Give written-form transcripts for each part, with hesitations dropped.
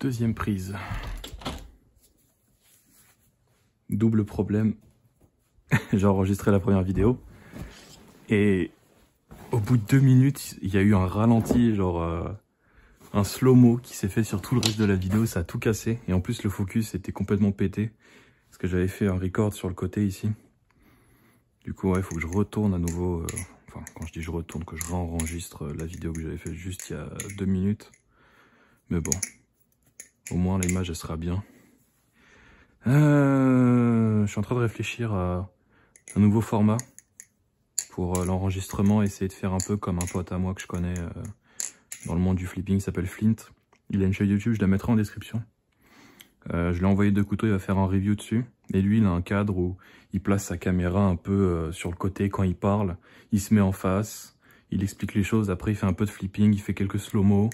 Deuxième prise. Double problème. J'ai enregistré la première vidéo. Et au bout de 2 minutes, il y a eu un ralenti, genre un slow-mo qui s'est fait sur tout le reste de la vidéo. Ça a tout cassé. Et en plus, le focus était complètement pété. Parce que j'avais fait un record sur le côté ici. Du coup, ouais, il faut que je retourne à nouveau. Enfin, quand je dis je retourne, que je réenregistre la vidéo que j'avais fait juste il y a 2 minutes. Mais bon, au moins l'image elle sera bien. Je suis en train de réfléchir à un nouveau format pour l'enregistrement, essayer de faire un peu comme un pote à moi que je connais dans le monde du flipping, il s'appelle Flint. Il a une chaîne YouTube, je la mettrai en description. Je lui ai envoyé 2 couteaux, il va faire un review dessus. Et lui, il a un cadre où il place sa caméra un peu sur le côté quand il parle. Il se met en face, il explique les choses. Après, il fait un peu de flipping, il fait quelques slow-mo.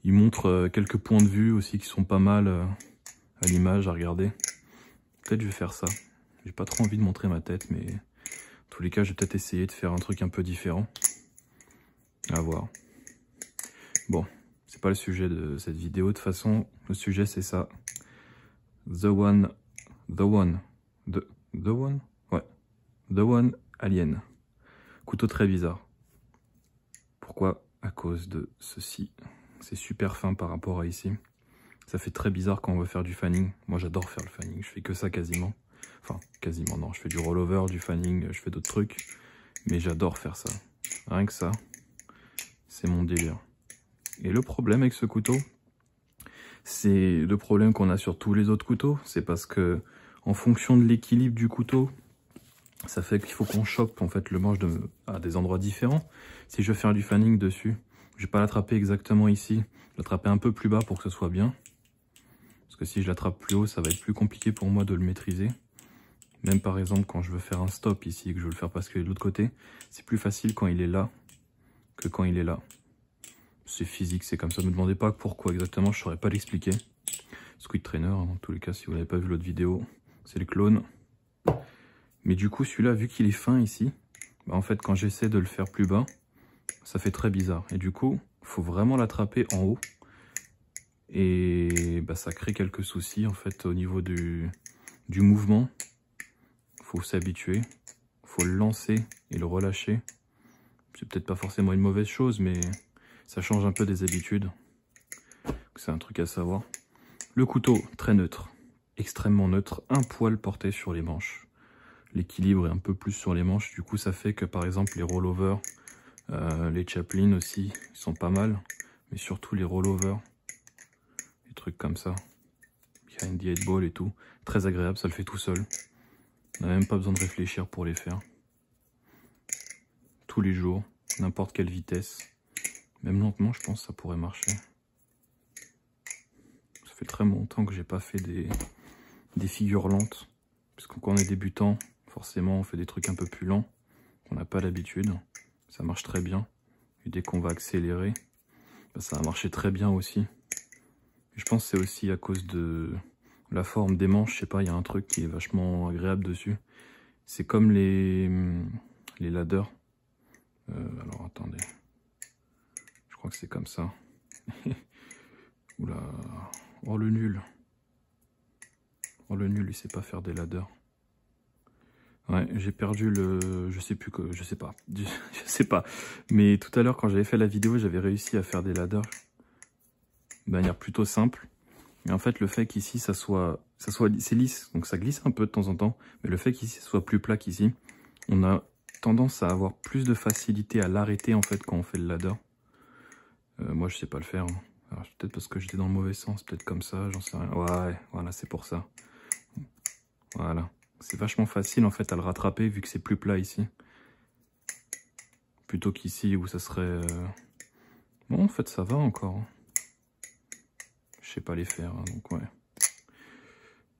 Il montre quelques points de vue aussi qui sont pas mal à l'image à regarder. Peut-être je vais faire ça. J'ai pas trop envie de montrer ma tête, mais en tous les cas, je vais peut-être essayer de faire un truc un peu différent. À voir. Bon, c'est pas le sujet de cette vidéo. De toute façon, le sujet c'est ça. The One Alien. Couteau très bizarre. Pourquoi? À cause de ceci. C'est super fin par rapport à ici. Ça fait très bizarre quand on veut faire du fanning. Moi j'adore faire le fanning, je fais que ça quasiment. Enfin, quasiment non, je fais du rollover, du fanning, je fais d'autres trucs. Mais j'adore faire ça. Rien que ça, c'est mon délire. Et le problème avec ce couteau, c'est le problème qu'on a sur tous les autres couteaux. C'est parce que en fonction de l'équilibre du couteau, ça fait qu'il faut qu'on chope en fait le manche à des endroits différents. Si je veux faire du fanning dessus, je vais pas l'attraper exactement ici. L'attraper un peu plus bas pour que ce soit bien. Parce que si je l'attrape plus haut, ça va être plus compliqué pour moi de le maîtriser. Même par exemple quand je veux faire un stop ici, que je veux le faire basculer de l'autre côté, c'est plus facile quand il est là que quand il est là. C'est physique, c'est comme ça. Ne me demandez pas pourquoi exactement, je saurais pas l'expliquer. Squid Trainer, hein, dans tous les cas, si vous n'avez pas vu l'autre vidéo, c'est le clone. Mais du coup, celui-là, vu qu'il est fin ici, bah en fait, quand j'essaie de le faire plus bas, ça fait très bizarre. Et du coup, il faut vraiment l'attraper en haut. Et bah, ça crée quelques soucis, en fait, au niveau du mouvement. Il faut s'habituer. Il faut le lancer et le relâcher. C'est peut-être pas forcément une mauvaise chose, mais ça change un peu des habitudes. C'est un truc à savoir. Le couteau, très neutre. Extrêmement neutre. Un poil porté sur les manches. L'équilibre est un peu plus sur les manches. Du coup, ça fait que, par exemple, les rollovers, les Chaplin aussi, ils sont pas mal. Mais surtout les rollovers. Des trucs comme ça. Behind the 8 ball et tout. Très agréable, ça le fait tout seul. On n'a même pas besoin de réfléchir pour les faire. Tous les jours, n'importe quelle vitesse. Même lentement, je pense que ça pourrait marcher. Ça fait très longtemps que j'ai pas fait des figures lentes. Parce que quand on est débutant, forcément, on fait des trucs un peu plus lents. On n'a pas l'habitude. Ça marche très bien. Et dès qu'on va accélérer, bah, ça va marcher très bien aussi. Et je pense que c'est aussi à cause de la forme des manches. Je sais pas, il y a un truc qui est vachement agréable dessus. C'est comme les ladders. Alors, attendez. Je crois que c'est comme ça. Oula. Oh, le nul. Oh, le nul, il sait pas faire des ladders. Ouais, j'ai perdu le... Je sais plus que... Je sais pas. Je sais pas. Mais tout à l'heure, quand j'avais fait la vidéo, j'avais réussi à faire des ladders de manière plutôt simple. Mais en fait, le fait qu'ici, ça soit... C'est lisse, donc ça glisse un peu de temps en temps. Mais le fait qu'ici, ça soit plus plat qu'ici, on a tendance à avoir plus de facilité à l'arrêter, en fait, quand on fait le ladder. Moi, je sais pas le faire. Hein. Alors, peut-être parce que j'étais dans le mauvais sens, peut-être comme ça, j'en sais rien. Ouais, voilà, c'est pour ça. Voilà. C'est vachement facile, en fait, à le rattraper, vu que c'est plus plat ici. Plutôt qu'ici, où ça serait... Bon, en fait, ça va encore. Hein. Je sais pas les faire, hein, donc ouais.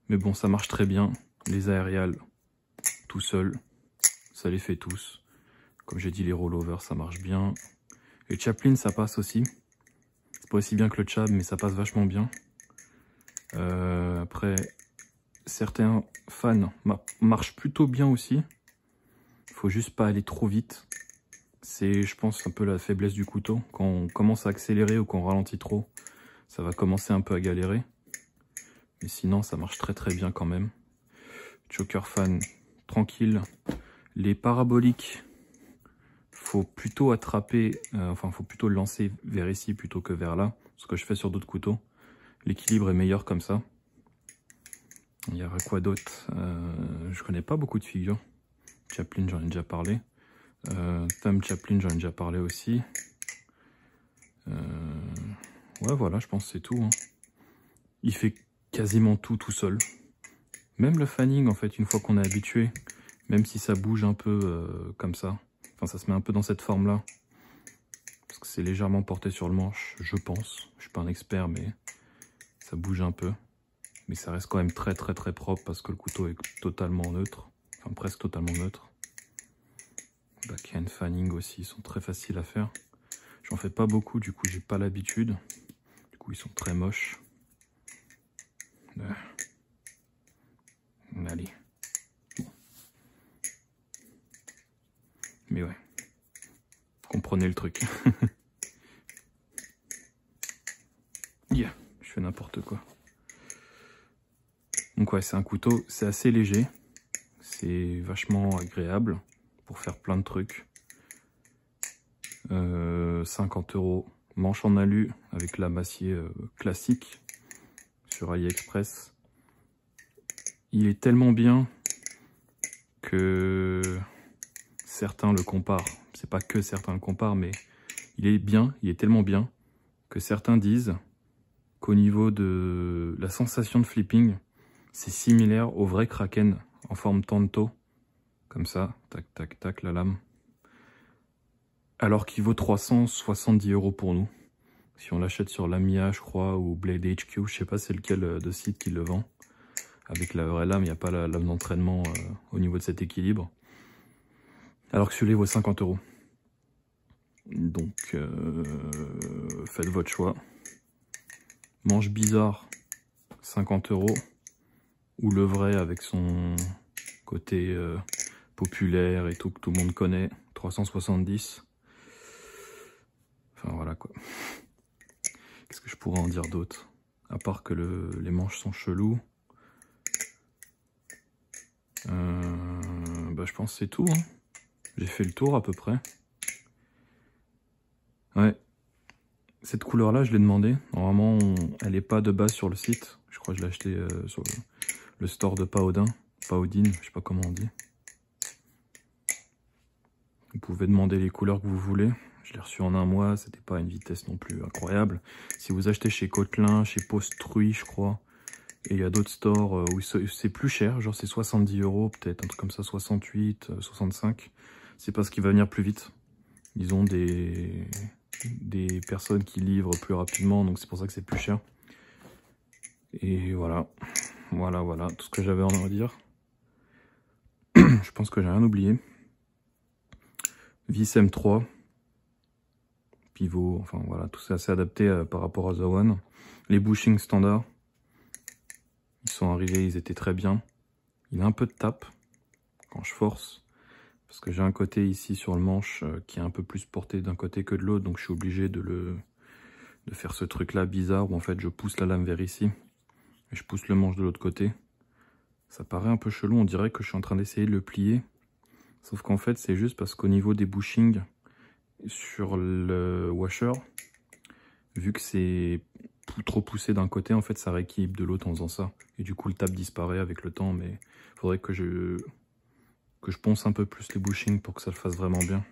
Mais bon, ça marche très bien. Les aériales, tout seul, ça les fait tous. Comme j'ai dit, les rollovers, ça marche bien. Les Chaplin, ça passe aussi. C'est pas aussi bien que le Chab, mais ça passe vachement bien. Après, certains fans marchent plutôt bien aussi. Il faut juste pas aller trop vite. C'est, je pense, un peu la faiblesse du couteau. Quand on commence à accélérer ou qu'on ralentit trop, Ça va commencer un peu à galérer. Mais sinon, ça marche très très bien quand même. Choker fan, tranquille. Les paraboliques, faut plutôt attraper, faut plutôt le lancer vers ici plutôt que vers là. Ce que je fais sur d'autres couteaux. L'équilibre est meilleur comme ça. Il y aurait quoi d'autre? Je connais pas beaucoup de figures. Chaplin, j'en ai déjà parlé. Tom Chaplin, j'en ai déjà parlé aussi. Ouais, voilà, je pense que c'est tout. Hein. Il fait quasiment tout seul. Même le fanning, en fait, une fois qu'on est habitué, même si ça bouge un peu comme ça, enfin, ça se met un peu dans cette forme-là, parce que c'est légèrement porté sur le manche, je pense. Je suis pas un expert, mais ça bouge un peu. Mais ça reste quand même très propre parce que le couteau est totalement neutre, enfin presque totalement neutre. Backhand fanning aussi, ils sont très faciles à faire. J'en fais pas beaucoup, du coup j'ai pas l'habitude. Du coup ils sont très moches. Allez. Bon. Mais ouais. Comprenez le truc. Yeah, je fais n'importe quoi. Donc ouais, c'est un couteau, c'est assez léger. C'est vachement agréable pour faire plein de trucs. 50 €, manche en alu avec lame-acier classique sur AliExpress. Il est tellement bien que certains le comparent. C'est pas que certains le comparent, mais il est tellement bien que certains disent qu'au niveau de la sensation de flipping, c'est similaire au vrai Kraken en forme Tanto. Comme ça, tac, tac, tac, la lame. Alors qu'il vaut 370 € pour nous. Si on l'achète sur Lamia, je crois, ou Blade HQ, je sais pas c'est lequel de site qui le vend. Avec la vraie lame, il n'y a pas la lame d'entraînement au niveau de cet équilibre. Alors que celui-là vaut 50 €. Donc, faites votre choix. Manche bizarre, 50 €. Ou le vrai avec son côté populaire et tout, que tout le monde connaît, 370. Enfin voilà quoi. Qu'est-ce que je pourrais en dire d'autre? À part que les manches sont chelous. Je pense que c'est tout. Hein. J'ai fait le tour à peu près. Ouais. Cette couleur-là, je l'ai demandé. Normalement, elle n'est pas de base sur le site. Je crois que je l'ai acheté sur le store de Paodin. Paodine, je sais pas comment on dit. Vous pouvez demander les couleurs que vous voulez. Je l'ai reçu en un mois, c'était pas une vitesse non plus incroyable. Si vous achetez chez Cotelin, chez Postruy, je crois, et il y a d'autres stores où c'est plus cher, genre c'est 70 € peut-être, un truc comme ça, 68, 65. C'est parce qu'il va venir plus vite. Ils ont des personnes qui livrent plus rapidement, donc c'est pour ça que c'est plus cher. Et voilà, voilà, tout ce que j'avais à dire. Je pense que j'ai rien oublié. Vis M3. Pivot, enfin voilà, tout ça assez adapté par rapport à The One. Les bushings standards, ils sont arrivés, ils étaient très bien. Il a un peu de tape quand je force, parce que j'ai un côté ici sur le manche qui est un peu plus porté d'un côté que de l'autre, donc je suis obligé de faire ce truc là bizarre où en fait je pousse la lame vers ici et je pousse le manche de l'autre côté. Ça paraît un peu chelou, on dirait que je suis en train d'essayer de le plier, sauf qu'en fait c'est juste parce qu'au niveau des bushings sur le washer, vu que c'est trop poussé d'un côté, en fait ça rééquilibre de l'autre en faisant ça, et du coup le tape disparaît avec le temps, mais il faudrait que je ponce un peu plus les bushings pour que ça le fasse vraiment bien.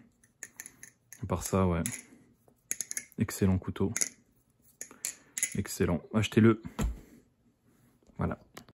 À part ça, ouais, excellent couteau, excellent, achetez-le. Voilà.